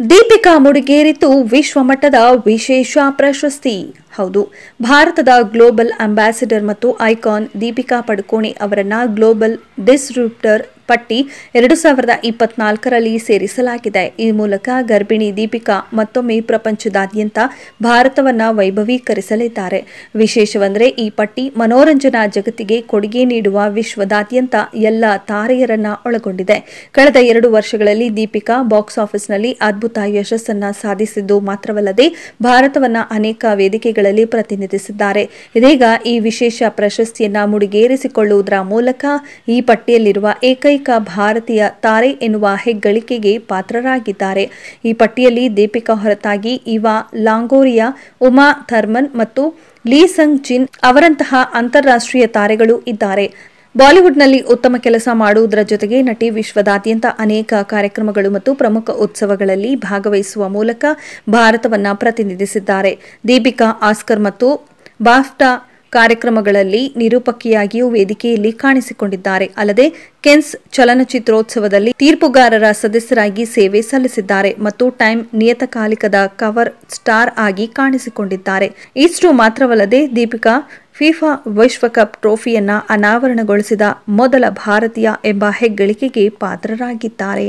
ದೀಪಿಕಾ ಮುಡಿಗೇರಿತು ವಿಶ್ವಮಟ್ಟದ ವಿಶೇಷ ಪ್ರಶಸ್ತಿ. ಹೌದು, ಭಾರತದ ಗ್ಲೋಬಲ್ ಅಂಬಾಸಿಡರ್ ಮತ್ತು ಐಕಾನ್ ದೀಪಿಕಾ ಪಡುಕೋಣೆ ಅವರನ್ನ ಗ್ಲೋಬಲ್ ಡಿಸ್ಟ್ರಿಬ್ಯೂಟರ್ ಪಟ್ಟಿ 2024ರಲ್ಲಿ ಸೇರಿಸಲಾಗಿದೆ. ಈ ಮೂಲಕ ಗರ್ಭಿಣಿ ದೀಪಿಕಾ ಮತ್ತೊಮ್ಮೆ ಪ್ರಪಂಚದಾದ್ಯಂತ ಭಾರತವನ್ನ ವೈಭವೀಕರಿಸಲಿದ್ದಾರೆ. ವಿಶೇಷವೆಂದರೆ ಈ ಪಟ್ಟಿ ಮನೋರಂಜನಾ ಜಗತ್ತಿಗೆ ಕೊಡುಗೆ ನೀಡುವ ವಿಶ್ವದಾದ್ಯಂತ ಎಲ್ಲ ತಾರೆಯರನ್ನ ಒಳಗೊಂಡಿದೆ. ಕಳೆದ 2 ವರ್ಷಗಳಲ್ಲಿ ದೀಪಿಕಾ ಬಾಕ್ಸ್ ಆಫೀಸ್ನಲ್ಲಿ ಅದ್ಭುತ ಯಶಸ್ಸನ್ನ ಸಾಧಿಸಿದ್ದು ಮಾತ್ರವಲ್ಲದೆ ಭಾರತವನ್ನ ಅನೇಕ ವೇದಿಕೆಗಳಲ್ಲಿ ಪ್ರತಿನಿಧಿಸಿದ್ದಾರೆ. ಇದೀಗ ಈ ವಿಶೇಷ ಪ್ರಶಸ್ತಿಯನ್ನ ಮುಡಿಗೇರಿಸಿಕೊಳ್ಳುವುದರ ಮೂಲಕ ಈ ಪಟ್ಟಿಯಲ್ಲಿರುವ ಏಕೈಕ ಭಾರತೀಯ ತಾರೆ ಎನ್ನುವ ಹೆಗ್ಗಳಿಕೆಗೆ ಪಾತ್ರರಾಗಿದ್ದಾರೆ. ಈ ಪಟ್ಟಿಯಲ್ಲಿ ದೀಪಿಕಾ ಹೊರತಾಗಿ ಇವಾ ಲಾಂಗೋರಿಯಾ, ಉಮಾ ಥರ್ಮನ್ ಮತ್ತು ಲೀ ಸಂಗ್ ಜಿನ್ ಅವರಂತಹ ಅಂತಾರಾಷ್ಟ್ರೀಯ ತಾರೆಗಳು ಇದ್ದಾರೆ. ಬಾಲಿವುಡ್ನಲ್ಲಿ ಉತ್ತಮ ಕೆಲಸ ಮಾಡುವುದರ ಜೊತೆಗೆ ನಟಿ ವಿಶ್ವದಾದ್ಯಂತ ಅನೇಕ ಕಾರ್ಯಕ್ರಮಗಳು ಮತ್ತು ಪ್ರಮುಖ ಉತ್ಸವಗಳಲ್ಲಿ ಭಾಗವಹಿಸುವ ಮೂಲಕ ಭಾರತವನ್ನ ಪ್ರತಿನಿಧಿಸಿದ್ದಾರೆ. ದೀಪಿಕಾ ಆಸ್ಕರ್ ಮತ್ತು ಬಾಫ್ಟಾ ಕಾರ್ಯಕ್ರಮಗಳಲ್ಲಿ ನಿರೂಪಕಿಯಾಗಿಯೂ ವೇದಿಕೆಯಲ್ಲಿ ಕಾಣಿಸಿಕೊಂಡಿದ್ದಾರೆ. ಅಲ್ಲದೆ ಕೆನ್ಸ್ ಚಲನಚಿತ್ರೋತ್ಸವದಲ್ಲಿ ತೀರ್ಪುಗಾರರ ಸದಸ್ಯರಾಗಿ ಸೇವೆ ಸಲ್ಲಿಸಿದ್ದಾರೆ ಮತ್ತು ಟೈಮ್ ನಿಯತಕಾಲಿಕದ ಕವರ್ ಸ್ಟಾರ್ ಆಗಿ ಕಾಣಿಸಿಕೊಂಡಿದ್ದಾರೆ. ಇಷ್ಟು ಮಾತ್ರವಲ್ಲದೆ ದೀಪಿಕಾ ಫಿಫಾ ವಿಶ್ವಕಪ್ ಟ್ರೋಫಿಯನ್ನ ಅನಾವರಣಗೊಳಿಸಿದ ಮೊದಲ ಭಾರತೀಯ ಎಂಬ ಹೆಗ್ಗಳಿಕೆಗೆ ಪಾತ್ರರಾಗಿದ್ದಾರೆ.